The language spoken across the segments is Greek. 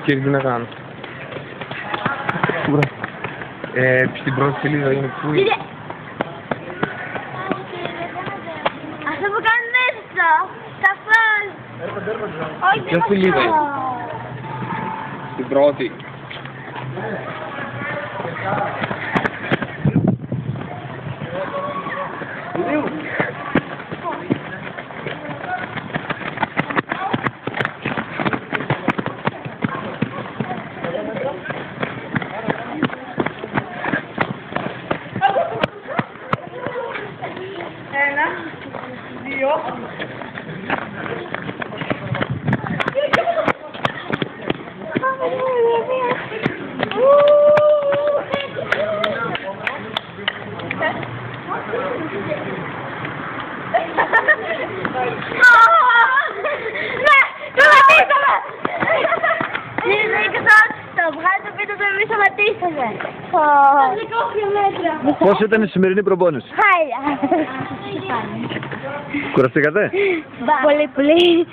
Και τι να κάνω. Στην πρώτη σελίδα είναι που είναι. Αυτό που κάνουν έξω. Σαφώς. Ποια σελίδα είναι? Στην πρώτη. Ένα, δύο. Πώς ήταν η σημερινή προπόνηση? Χάλια. Κουραστήκατε? Πολύ, πολύ.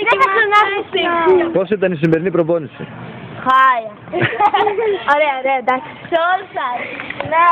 Δεν θα ξανάρθει. Πώς ήταν η σημερινή προπόνηση? Χάλια. Ωραία, ωραία, εντάξει. Σε όλους σας. Ναι.